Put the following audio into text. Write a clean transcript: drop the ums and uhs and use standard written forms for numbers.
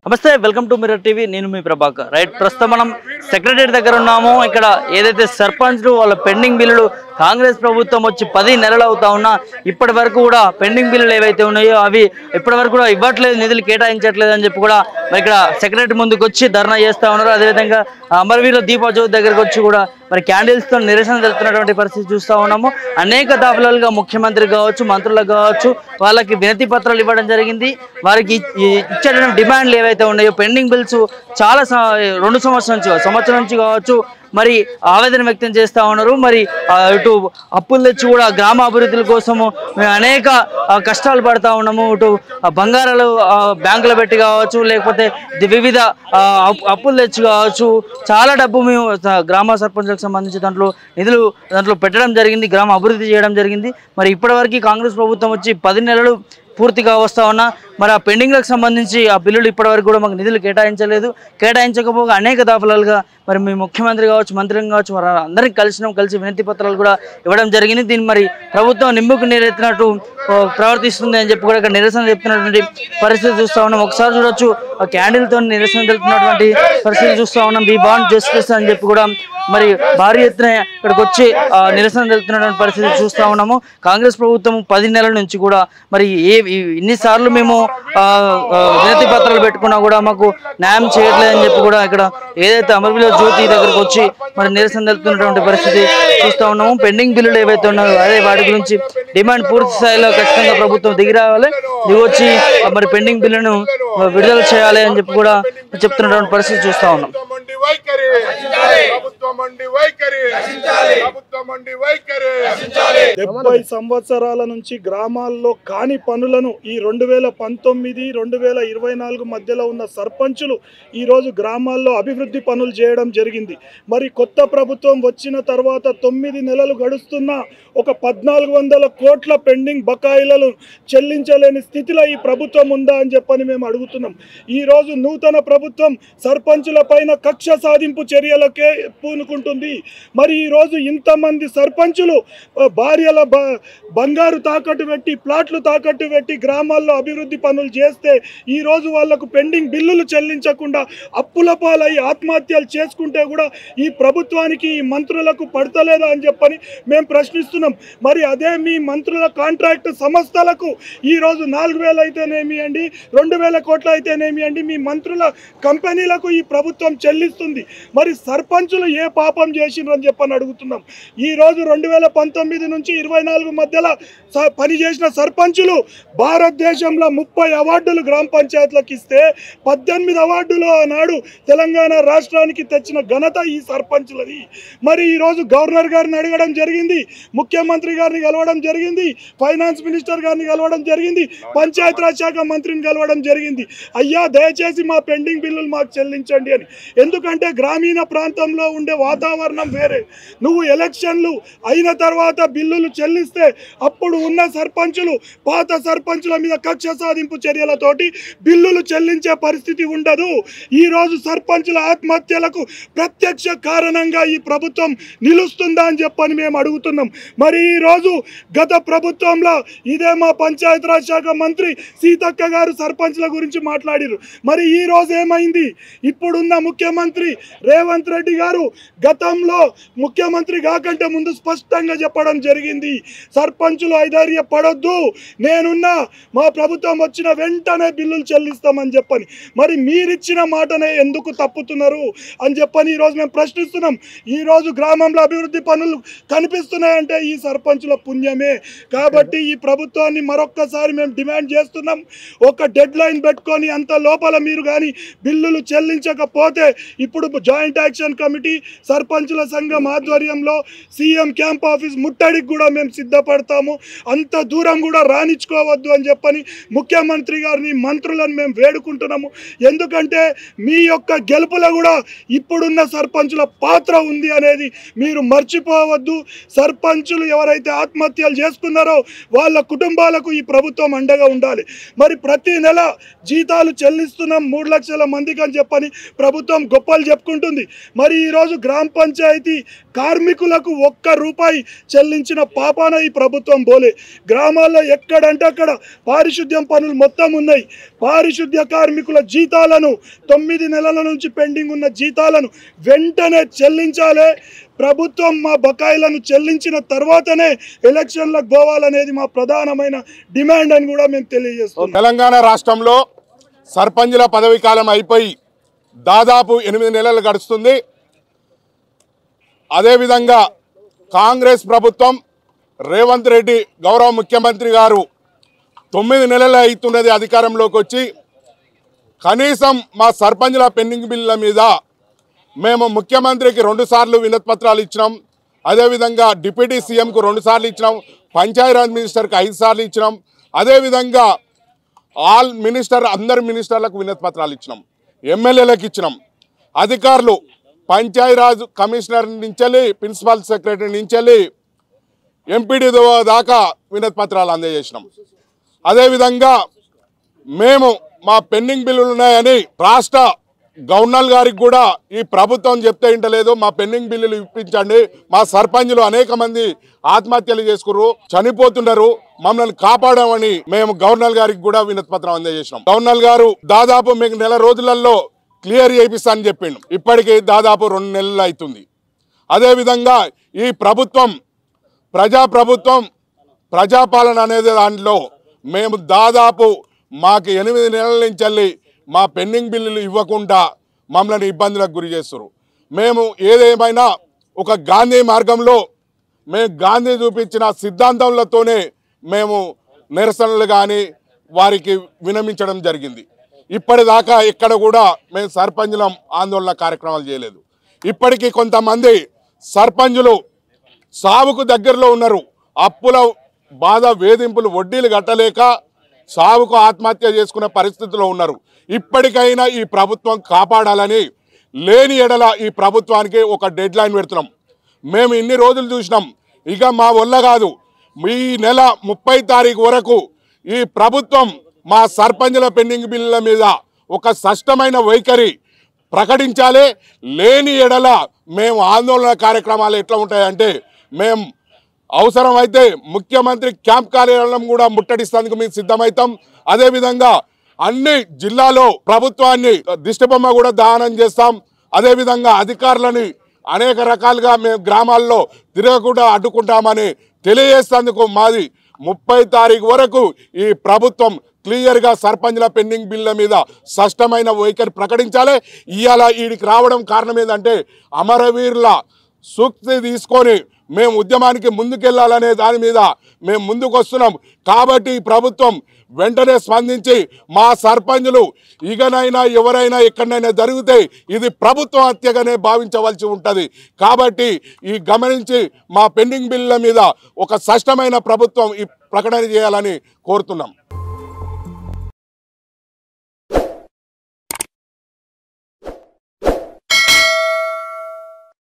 నమస్తే welcome to mirror TV నేను మీ Prabhakar right ప్రస్తుతం మనం సెక్రటరీ దగ్గర ఉన్నాము ఇక్కడ ఏదైతే సర్పంచ్లు వాళ్ళ పెండింగ్ బిల్లులు కాంగ్రెస్ ప్రభుత్వం వచ్చి 10 నెలలు అవుతా ఉన్నా ఇప్పటి వరకు కూడా పెండింగ్ బిల్లులు ఏవైతే ఉన్నాయో అవి ఇప్పటి వరకు కూడా ఇవ్వట్లేదు నిధులు కేటాయించట్లేదు అని చెప్పి కూడా మరి ఇక్కడ సెక్రటరీ ముందుకు వచ్చి ధర్నా చేస్తా ఉన్నారు అదేవిధంగా అమరవీరుల దీపోత్సవం దగ్గరకు వచ్చి కూడా మరి క్యాండిల్స్ తో నిరసన తెలుపుతున్నటువంటి పరిస్థితి చూస్తూ ఉన్నాము అనేక దాఖలాలుగా ముఖ్యమంత్రి కావచ్చు మంత్రులకు కావచ్చు వాళ్ళకి వినతి పత్రాలు ఇవ్వడం జరిగింది వారికి ఇచ్చేటువంటి డిమాండ్లు ఏవైతే ఉన్నాయో పెండింగ్ బిల్స్ చాలా 2 సంవత్సరాల నుంచి కావచ్చు మరి ఆవేదన వ్యక్తం చేస్తూ ఉన్నారు మరి ఇటు అప్పులు తెచ్చి కూడా గ్రామ అభివృద్ధుల కోసము మేము అనేక కష్టాలు పడతా ఉన్నాము ఇటు బంగారాలు బ్యాంకులో పెట్టి కావచ్చు లేకపోతే వివిధ అప్పులు తెచ్చి కావచ్చు చాలా డబ్బు మేము గ్రామ సర్పంచులకు సంబంధించి నిధులు పెట్టడం జరిగింది గ్రామ అభివృద్ధి చేయడం జరిగింది మరి ఇప్పటివరకు కాంగ్రెస్ ప్రభుత్వం వచ్చి 10 నెలలు పూర్తిగా వస్తా ఉన్నా మరి ఆ పెండింగ్లకు సంబంధించి ఆ బిల్లులు ఇప్పటివరకు కూడా మాకు నిధులు కేటాయించకపోగా అనేక దాఖలాలుగా మరి మీ ముఖ్యమంత్రి కావచ్చు మంత్రులు కావచ్చు వారు అందరికీ కలిసి వినతి పత్రాలు కూడా ఇవ్వడం జరిగింది దీన్ని మరి ప్రభుత్వం నిమ్మకు నీరెత్తినట్టు ప్రవర్తిస్తుంది అని చెప్పి కూడా ఇక్కడ నిరసన చెప్తున్నటువంటి పరిస్థితి చూస్తూ ఉన్నాం ఒకసారి చూడొచ్చు క్యాండిల్తో నిరసన తెలుపుతున్నటువంటి పరిస్థితి చూస్తూ ఉన్నాం వి వాంట్ జస్టిస్ అని చెప్పి కూడా మరి భారీ ఎత్తున ఇక్కడికి వచ్చి నిరసన తెలుపుతున్నటువంటి పరిస్థితి చూస్తూ ఉన్నాము కాంగ్రెస్ ప్రభుత్వం 10 నెలల నుంచి కూడా మరి ఇన్నిసార్లు మేము వినతి పత్రాలు పెట్టుకున్నా కూడా మాకు న్యాయం చేయట్లేదని చెప్పి కూడా ఇక్కడ ఏదైతే అమరవీరుల జ్యోతి దగ్గరకు వచ్చి మరి నిరసన తెలుపుతున్నటువంటి పరిస్థితి చూస్తూ ఉన్నాము పెండింగ్ బిల్లులు ఏవైతే ఉన్నాయో అదే వాటి గురించి డిమాండ్ పూర్తి స్థాయిలో ఖచ్చితంగా ప్రభుత్వం దిగొచ్చి మరి పెండింగ్ బిల్లును విడుదల చేయాలి అని చెప్పి కూడా చెప్తున్నటువంటి పరిస్థితి చూస్తూ ఉన్నాం 70 సంవత్సరాల నుంచి గ్రామాల్లో కాని పనులను ఈ 2019-2024 మధ్యలో ఉన్న సర్పంచులు ఈరోజు గ్రామాల్లో అభివృద్ధి పనులు చేయడం జరిగింది. మరి కొత్త ప్రభుత్వం వచ్చిన తర్వాత 9 నెలలు గడుస్తున్నా ఒక 1400 కోట్ల పెండింగ్ బకాయిలను చెల్లించలేని స్థితిలో ఈ ప్రభుత్వం ఉందా అని చెప్పని మేము అడుగుతున్నాం. ఈరోజు నూతన ప్రభుత్వం సర్పంచుల పైన కక్ష సాధింపు చర్యలకే పూనుకుంటుంది. మరి ఈరోజు ఇంతమంది సర్పంచులు భార్యల బంగారు తాకట్టు పెట్టి ప్లాట్లు తాకట్టు పెట్టి గ్రామాల్లో అభివృద్ధి పనులు చేస్తే ఈరోజు వాళ్లకు పెండింగ్ బిల్లులు చెల్లించకుండా అప్పుల పాలై ఆత్మహత్యలు చేసుకుంటే కూడా ఈ ప్రభుత్వానికి ఈ మంత్రులకు పడతలేదా అని చెప్పని మేము ప్రశ్నిస్తున్నాం. మరి అదే మీ మంత్రుల కాంట్రాక్ట్ సంస్థలకు ఈరోజు 4000 అయితేనేమి అండి 2000 కోట్లు అయితేనేమి అండి మీ మంత్రుల కంపెనీలకు ఈ ప్రభుత్వం చెల్లిస్తుంది. మరి సర్పంచులు ఏ పాపం చేసిండ్రని చెప్పని అడుగుతున్నాం. ఈరోజు 2019 నుంచి 24 మధ్యలో పనిచేసిన సర్పంచులు భారతదేశంలో 30 అవార్డులు గ్రామ పంచాయతీలకు ఇస్తే 18 అవార్డులు ఆనాడు తెలంగాణ రాష్ట్రానికి తెచ్చిన ఘనత ఈ సర్పంచులది. మరి ఈరోజు గవర్నర్ గారిని అడగడం జరిగింది, ముఖ్యమంత్రి గారిని కలవడం జరిగింది, ఫైనాన్స్ మినిస్టర్ గారిని కలవడం జరిగింది, పంచాయతీరాజ్ శాఖ మంత్రిని కలవడం జరిగింది. అయ్యా దయచేసి మా పెండింగ్ బిల్లులు మాకు చెల్లించండి అని. ఎందుకంటే గ్రామీణ ప్రాంతంలో ఉండే వాతావరణం వేరే. నువ్వు ఎలక్షన్లు అయిన తర్వాత బిల్లులు చెల్లిస్తే అప్పుడు ఉన్న సర్పంచులు పాత సర్పంచుల మీద కక్ష సాధింపు చర్యలతోటి బిల్లులు చెల్లించే పరిస్థితి ఉండదు. ఈరోజు సర్పంచుల ఆత్మహత్యలకు ప్రత్యక్ష కారణంగా ఈ ప్రభుత్వం నిలుస్తుందా అని చెప్పని మేము అడుగుతున్నాం. మరి ఈరోజు గత ప్రభుత్వంలో ఇదే మా పంచాయతీరాజ్ శాఖ మంత్రి సీతక్క గారు సర్పంచుల గురించి మాట్లాడారు. మరి ఈ రోజు ఏమైంది? ఇప్పుడున్న ముఖ్యమంత్రి రేవంత్ రెడ్డి గారు గతంలో ముఖ్యమంత్రి కాకంటే ముందు స్పష్టంగా చెప్పడం జరిగింది, సర్పంచులు ఐదార్య పడొద్దు, నేనున్నా మా ప్రభుత్వం వచ్చిన వెంటనే బిల్లులు చెల్లిస్తామని చెప్పని. మరి మీరిచ్చిన మాటనే ఎందుకు తప్పుతున్నారు అని చెప్పని ఈరోజు మేము ప్రశ్నిస్తున్నాం. ఈరోజు గ్రామంలో అభివృద్ధి పనులు కనిపిస్తున్నాయంటే ఈ సర్పంచుల పుణ్యమే. కాబట్టి ఈ ప్రభుత్వాన్ని మరొక్కసారి మేము డిమాండ్ చేస్తున్నాం, ఒక డెడ్ లైన్ పెట్టుకొని అంత లోపల మీరు కానీ బిల్లులు చెల్లించకపోతే ఇప్పుడు జాయింట్ యాక్షన్ కమిటీ సర్పంచుల సంఘం ఆధ్వర్యంలో సీఎం క్యాంప్ ఆఫీస్ ముట్టడికి కూడా మేము సిద్ధపడతాము. అంత దూరం కూడా రానిచ్చుకోవద్దు అని చెప్పని ముఖ్యమంత్రి గారిని మంత్రులను మేము వేడుకుంటున్నాము. ఎందుకంటే మీ యొక్క గెలుపులో కూడా ఇప్పుడున్న సర్పంచుల పాత్ర ఉంది అనేది మీరు మర్చిపోవద్దు. సర్పంచులు ఎవరైతే ఆత్మహత్యలు చేసుకున్నారో వాళ్ళ కుటుంబాలకు ఈ ప్రభుత్వం అండగా ఉండాలి. మరి ప్రతి నెల జీతాలు చెల్లిస్తున్నాం 3 లక్షల మందికి అని చెప్పని ప్రభుత్వం గొప్పలు చెప్పుకుంటుంది. మరి ఈరోజు గ్రామ పంచాయతీ కార్మికులకు ₹1 చెల్లించిన పాపాన ఈ ప్రభుత్వం పోలే. గ్రామాల్లో ఎక్కడంటే అక్కడ పారిశుద్ధ్యం పనులు మొత్తం ఉన్నాయి. పారిశుద్ధ్య కార్మికుల జీతాలను 9 నెలల నుంచి పెండింగ్ ఉన్న జీతాలను వెంటనే చెల్లించాలి. ప్రభుత్వం మా బకాయిలను చెల్లించిన తర్వాతనే ఎలక్షన్లకు పోవాలనేది మా ప్రధానమైన డిమాండ్ అని కూడా మేము తెలియజేస్తున్నాం. తెలంగాణ రాష్ట్రంలో సర్పంచుల పదవీ కాలం అయిపోయి దాదాపు 8 నెలలు గడుస్తుంది. అదేవిధంగా కాంగ్రెస్ ప్రభుత్వం రేవంత్ రెడ్డి గౌరవ ముఖ్యమంత్రి గారు 9 నెలలు అవుతున్నది అధికారంలోకి వచ్చి. కనీసం మా సర్పంచుల పెండింగ్ బిల్లుల మీద మేము ముఖ్యమంత్రికి 2 సార్లు వినతి పత్రాలు ఇచ్చినాం. అదేవిధంగా డిప్యూటీ సీఎంకు 2 సార్లు ఇచ్చినాం. పంచాయతీరాజ్ మినిస్టర్కి 5 సార్లు ఇచ్చినాం. అదేవిధంగా ఆల్ అందరు మినిస్టర్లకు వినతి పత్రాలు ఇచ్చినాం. ఎమ్మెల్యేలకు ఇచ్చినాం. అధికారులు పంచాయతీరాజ్ కమిషనర్ నుంచి ప్రిన్సిపల్ సెక్రటరీ నుంచి ఎంపీడీ దాకా వినతి పత్రాలు అందజేసినాం. అదేవిధంగా మేము మా పెండింగ్ బిల్లులు ఉన్నాయని రాష్ట్ర గవర్నర్ గారికి కూడా ఈ ప్రభుత్వం చెప్తే ఇంటలేదు. మా పెండింగ్ బిల్లులు ఇప్పించండి, మా సర్పంచులు అనేక మంది ఆత్మహత్యలు చేసుకున్నారు, చనిపోతున్నారు, మమ్మల్ని కాపాడమని మేము గవర్నర్ గారికి కూడా వినతి పత్రం అందజేసినాం. గవర్నర్ గారు దాదాపు మీకు 1 నెల రోజులలో క్లియర్ చేయిస్తా అని చెప్పిండు. ఇప్పటికీ దాదాపు 2 నెలలు అవుతుంది. అదేవిధంగా ఈ ప్రభుత్వం ప్రజాప్రభుత్వం ప్రజాపాలన అనేది దాంట్లో మేము దాదాపు మాకు 8 నెలల నుంచి వెళ్ళి మా పెండింగ్ బిల్లులు ఇవ్వకుండా మమ్మల్ని ఇబ్బందులకు గురి చేస్తారు. మేము ఏదేమైనా ఒక గాంధీ మార్గంలో మేము గాంధీ చూపించిన సిద్ధాంతాలతోనే మేము నిరసనలు కానీ వారికి వినమించడం జరిగింది. ఇప్పటిదాకా ఎక్కడ కూడా మేము సర్పంచులం ఆందోళన కార్యక్రమాలు చేయలేదు. ఇప్పటికీ కొంతమంది సర్పంచులు సావుకు దగ్గరలో ఉన్నారు. అప్పుల బాధ, వేధింపులు, వడ్డీలు కట్టలేక సావుకు ఆత్మహత్య చేసుకునే పరిస్థితిలో ఉన్నారు. ఇప్పటికైనా ఈ ప్రభుత్వం కాపాడాలని, లేని ఎడల ఈ ప్రభుత్వానికి ఒక డెడ్ లైన్ పెడుతున్నాం. మేము ఇన్ని రోజులు చూసినాం, ఇక మా వల్ల కాదు. ఈ నెల 30 తారీఖు వరకు ఈ ప్రభుత్వం మా సర్పంచుల పెండింగ్ బిల్లుల మీద ఒక స్పష్టమైన వైఖరి ప్రకటించాలి. లేని ఎడల మేము ఆందోళన కార్యక్రమాలు ఎట్లా ఉంటాయంటే మేము అవసరమైతే ముఖ్యమంత్రి క్యాంప్ కార్యాలయం కూడా ముట్టడిస్తేందుకు మేము సిద్ధమవుతాం. అదేవిధంగా అన్ని జిల్లాలో ప్రభుత్వాన్ని దిష్టిబొమ్మ కూడా దానం చేస్తాం. అదేవిధంగా అధికారులని అనేక రకాలుగా మేము గ్రామాల్లో తిరగకుండా అడ్డుకుంటామని తెలియజేసేందుకు మాది 30 తారీఖు వరకు ఈ ప్రభుత్వం క్లియర్గా సర్పంచుల పెండింగ్ బిల్ల మీద స్పష్టమైన వైఖరి ప్రకటించాలి. ఇవాళ వీడికి రావడం కారణం ఏంటంటే అమరవీరుల సూక్తి తీసుకొని మేము ఉద్యమానికి ముందుకెళ్లాలనే దాని మీద మేము ముందుకు వస్తున్నాం. కాబట్టి ఈ ప్రభుత్వం వెంటనే స్పందించి మా సర్పంచులు ఇకనైనా ఎవరైనా ఎక్కడైనా జరిగితే ఇది ప్రభుత్వ హత్యగానే భావించవలసి ఉంటుంది. కాబట్టి ఈ గమనించి మా పెండింగ్ బిల్లుల మీద ఒక స్పష్టమైన ప్రభుత్వం ఈ ప్రకటన చేయాలని కోరుతున్నాం.